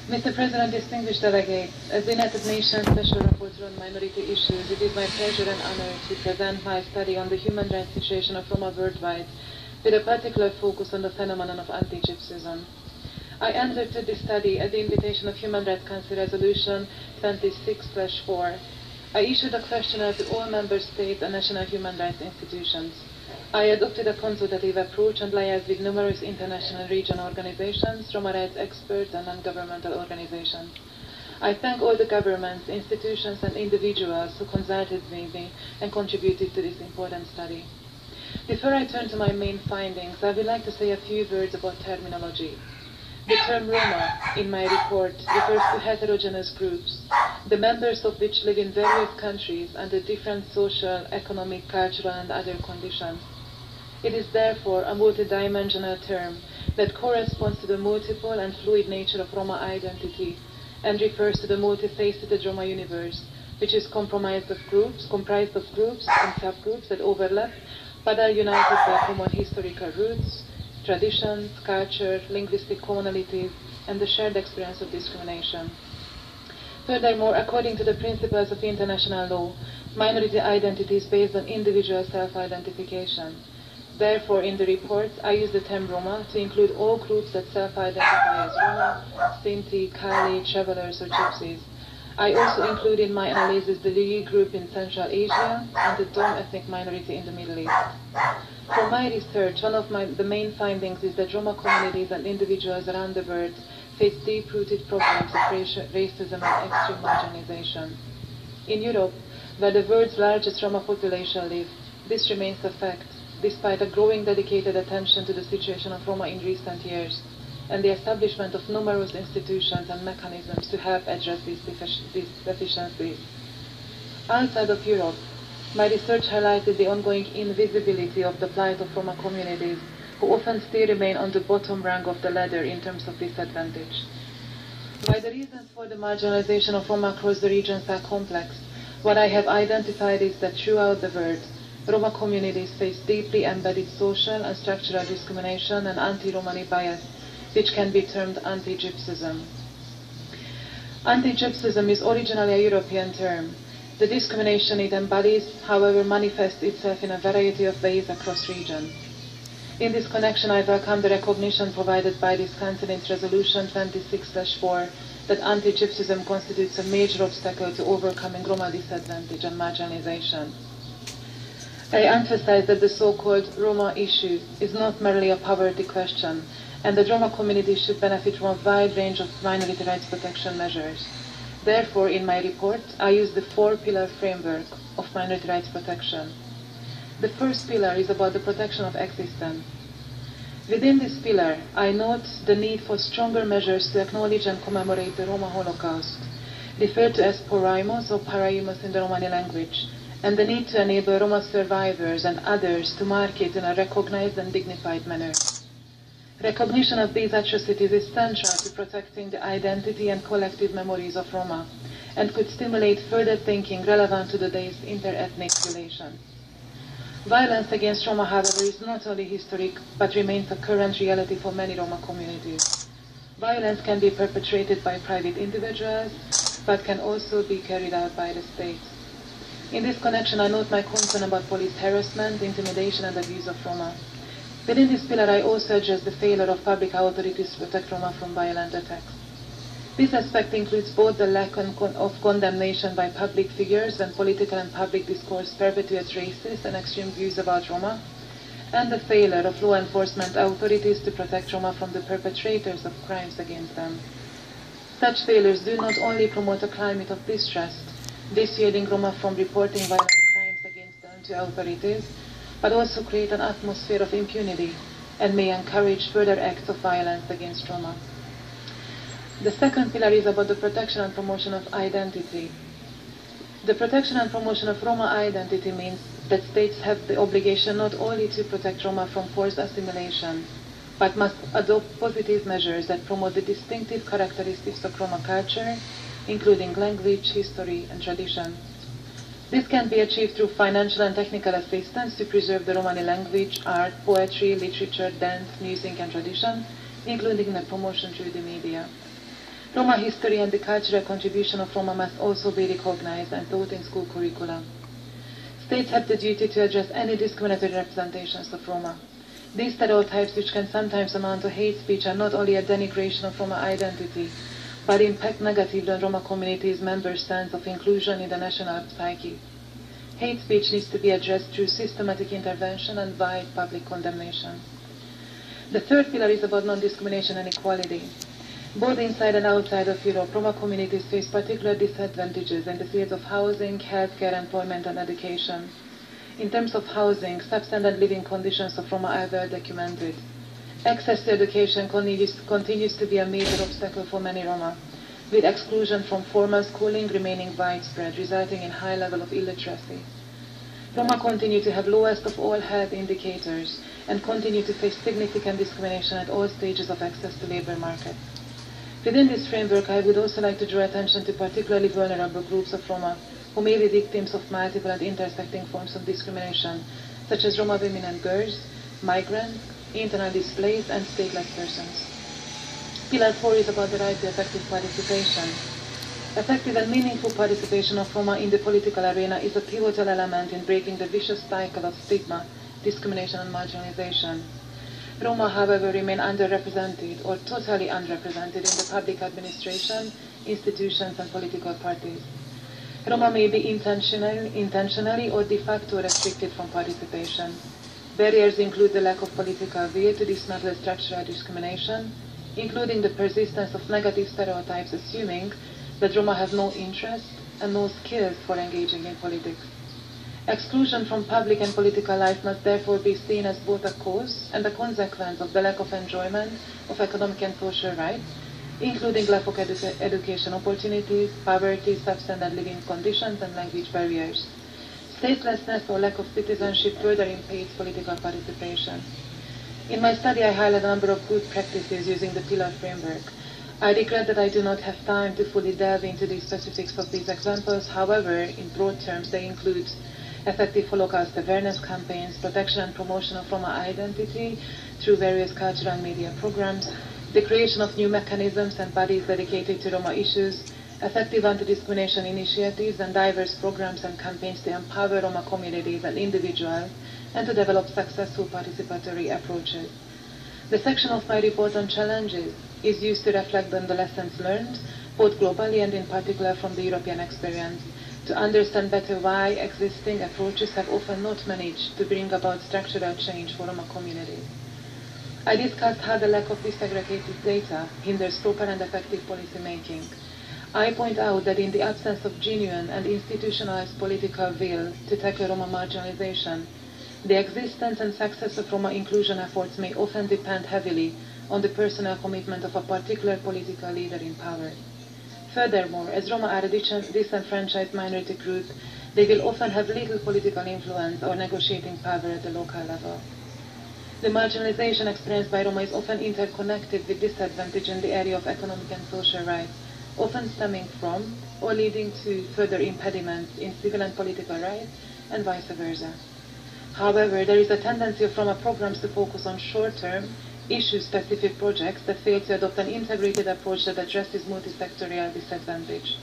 Mr. President, distinguished delegates, as the United Nations Special Rapporteur on Minority Issues, it is my pleasure and honor to present my study on the human rights situation of Roma worldwide, with a particular focus on the phenomenon of anti-Gypsyism. I undertook this study at the invitation of Human Rights Council Resolution 26/4. I issued a questionnaire to all member states and national human rights institutions. I adopted a consultative approach and liaised with numerous international and regional organizations, Roma rights experts, and non-governmental organizations. I thank all the governments, institutions, and individuals who consulted with me and contributed to this important study. Before I turn to my main findings, I would like to say a few words about terminology. The term Roma, in my report, refers to heterogeneous groups, the members of which live in various countries under different social, economic, cultural, and other conditions. It is therefore a multidimensional term that corresponds to the multiple and fluid nature of Roma identity and refers to the multifaceted Roma universe, which is comprised of groups and subgroups that overlap but are united by common historical roots, traditions, culture, linguistic commonalities, and the shared experience of discrimination. Furthermore, according to the principles of international law, minority identity is based on individual self-identification. Therefore, in the report, I use the term Roma to include all groups that self-identify as Roma, Sinti, Kali, travelers, or Gypsies. I also include in my analysis the Lili group in Central Asia and the Dom ethnic minority in the Middle East. For my research, one of the main findings is that Roma communities and individuals around the world face deep-rooted problems of racism and extreme marginalization. In Europe, where the world's largest Roma population live, this remains a fact, despite a growing dedicated attention to the situation of Roma in recent years, and the establishment of numerous institutions and mechanisms to help address these deficiencies. Outside of Europe, my research highlighted the ongoing invisibility of the plight of Roma communities, who often still remain on the bottom rung of the ladder in terms of disadvantage. While the reasons for the marginalization of Roma across the regions are complex, what I have identified is that throughout the world, Roma communities face deeply embedded social and structural discrimination and anti-Romani bias, which can be termed anti-Gypsyism. Anti-Gypsyism is originally a European term. The discrimination it embodies, however, manifests itself in a variety of ways across regions. In this connection, I welcome the recognition provided by this Council in Resolution 26/4 that anti-Gypsyism constitutes a major obstacle to overcoming Roma disadvantage and marginalization. I emphasize that the so-called Roma issue is not merely a poverty question, and that Roma communities should benefit from a wide range of minority rights protection measures. Therefore, in my report, I use the four-pillar framework of minority rights protection. The first pillar is about the protection of existence. Within this pillar, I note the need for stronger measures to acknowledge and commemorate the Roma Holocaust, referred to as poraimos or paraimos in the Romani language, and the need to enable Roma survivors and others to mark it in a recognized and dignified manner. Recognition of these atrocities is central to protecting the identity and collective memories of Roma, and could stimulate further thinking relevant to the day's inter-ethnic relations. Violence against Roma, however, is not only historic, but remains a current reality for many Roma communities. Violence can be perpetrated by private individuals, but can also be carried out by the state. In this connection, I note my concern about police harassment, intimidation, and abuse of Roma. Within this pillar, I also address the failure of public authorities to protect Roma from violent attacks. This aspect includes both the lack of condemnation by public figures when political and public discourse perpetuates racist and extreme views about Roma, and the failure of law enforcement authorities to protect Roma from the perpetrators of crimes against them. Such failures do not only promote a climate of distrust, dissuading Roma from reporting violent crimes against them to authorities, but also create an atmosphere of impunity and may encourage further acts of violence against Roma. The second pillar is about the protection and promotion of identity. The protection and promotion of Roma identity means that states have the obligation not only to protect Roma from forced assimilation, but must adopt positive measures that promote the distinctive characteristics of Roma culture, including language, history, and tradition. This can be achieved through financial and technical assistance to preserve the Romani language, art, poetry, literature, dance, music, and tradition, including the promotion through the media. Roma history and the cultural contribution of Roma must also be recognized and taught in school curricula. States have the duty to address any discriminatory representations of Roma. These stereotypes, which can sometimes amount to hate speech, are not only a denigration of Roma identity, but impact negatively on Roma communities' members' sense of inclusion in the national psyche. Hate speech needs to be addressed through systematic intervention and wide public condemnation. The third pillar is about non-discrimination and equality. Both inside and outside of Europe, Roma communities face particular disadvantages in the fields of housing, healthcare, employment, and education. In terms of housing, substandard living conditions of Roma are well documented. Access to education continues to be a major obstacle for many Roma, with exclusion from formal schooling remaining widespread, resulting in high level of illiteracy. Roma continue to have lowest of all health indicators and continue to face significant discrimination at all stages of access to labor market. Within this framework, I would also like to draw attention to particularly vulnerable groups of Roma who may be victims of multiple and intersecting forms of discrimination, such as Roma women and girls, migrants, internally displaced, and stateless persons. Pillar 4 is about the right to effective participation. Effective and meaningful participation of Roma in the political arena is a pivotal element in breaking the vicious cycle of stigma, discrimination, and marginalization. Roma, however, remain underrepresented or totally underrepresented in the public administration, institutions, and political parties. Roma may be intentionally or de facto restricted from participation. Barriers include the lack of political will to dismantle structural discrimination, including the persistence of negative stereotypes assuming that Roma have no interest and no skills for engaging in politics. Exclusion from public and political life must therefore be seen as both a cause and a consequence of the lack of enjoyment of economic and social rights, including lack of education opportunities, poverty, substandard living conditions, and language barriers. Statelessness or lack of citizenship further impedes political participation. In my study, I highlight a number of good practices using the pillar framework. I regret that I do not have time to fully delve into the specifics of these examples. However, in broad terms, they include effective Holocaust awareness campaigns, protection and promotion of Roma identity through various cultural and media programs, the creation of new mechanisms and bodies dedicated to Roma issues, effective anti-discrimination initiatives, and diverse programs and campaigns to empower Roma communities and individuals and to develop successful participatory approaches. The section of my report on challenges is used to reflect on the lessons learned, both globally and in particular from the European experience, to understand better why existing approaches have often not managed to bring about structural change for Roma communities. I discussed how the lack of disaggregated data hinders proper and effective policy making. I point out that in the absence of genuine and institutionalized political will to tackle Roma marginalization, the existence and success of Roma inclusion efforts may often depend heavily on the personal commitment of a particular political leader in power. Furthermore, as Roma are a disenfranchised minority group, they will often have little political influence or negotiating power at the local level. The marginalization experienced by Roma is often interconnected with disadvantage in the area of economic and social rights, often stemming from or leading to further impediments in civil and political rights, and vice versa. However, there is a tendency of Roma programs to focus on short-term, issue-specific projects that fail to adopt an integrated approach that addresses multi-sectorial disadvantage.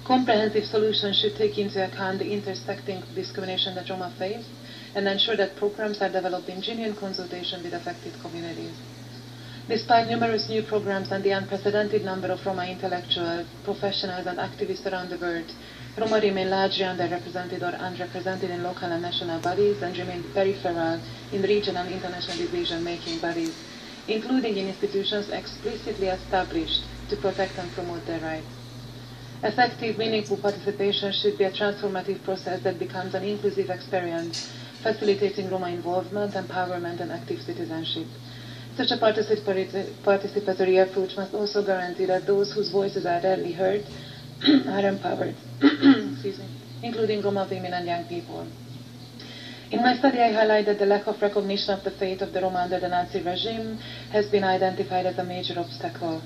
Comprehensive solutions should take into account the intersecting discrimination that Roma face and ensure that programs are developed in genuine consultation with affected communities. Despite numerous new programs and the unprecedented number of Roma intellectuals, professionals, and activists around the world, Roma remain largely underrepresented or unrepresented in local and national bodies and remain peripheral in regional and international decision-making bodies, including in institutions explicitly established to protect and promote their rights. Effective, meaningful participation should be a transformative process that becomes an inclusive experience, facilitating Roma involvement, empowerment, and active citizenship. Such a participatory approach must also guarantee that those whose voices are rarely heard are empowered, including Roma women and young people. In my study, I highlight that the lack of recognition of the fate of the Roma under the Nazi regime has been identified as a major obstacle.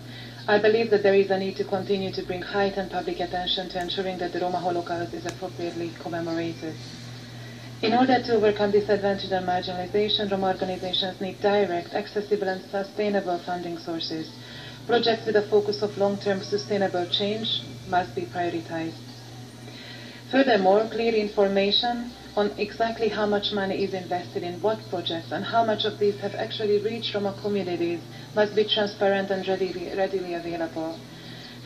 I believe that there is a need to continue to bring heightened public attention to ensuring that the Roma Holocaust is appropriately commemorated. In order to overcome disadvantage and marginalization, Roma organizations need direct, accessible, and sustainable funding sources. Projects with a focus of long-term sustainable change must be prioritized. Furthermore, clear information on exactly how much money is invested in what projects and how much of these have actually reached Roma communities must be transparent and readily available.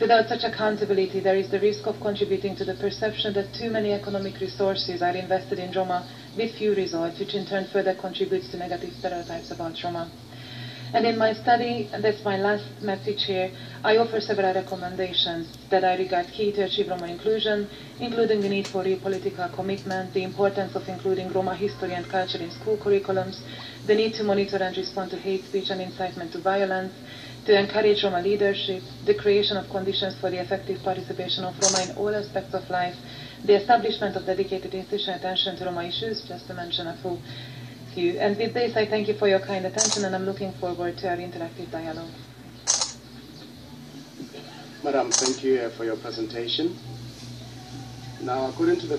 Without such accountability, there is the risk of contributing to the perception that too many economic resources are invested in Roma with few results, which in turn further contributes to negative stereotypes about Roma. And in my study, and that's my last message here, I offer several recommendations that I regard key to achieve Roma inclusion, including the need for real political commitment, the importance of including Roma history and culture in school curriculums, the need to monitor and respond to hate speech and incitement to violence, to encourage Roma leadership, the creation of conditions for the effective participation of Roma in all aspects of life, the establishment of dedicated institutional attention to Roma issues, just to mention a few. And with this, I thank you for your kind attention, and I'm looking forward to our interactive dialogue. Madam, thank you for your presentation. Now, according to the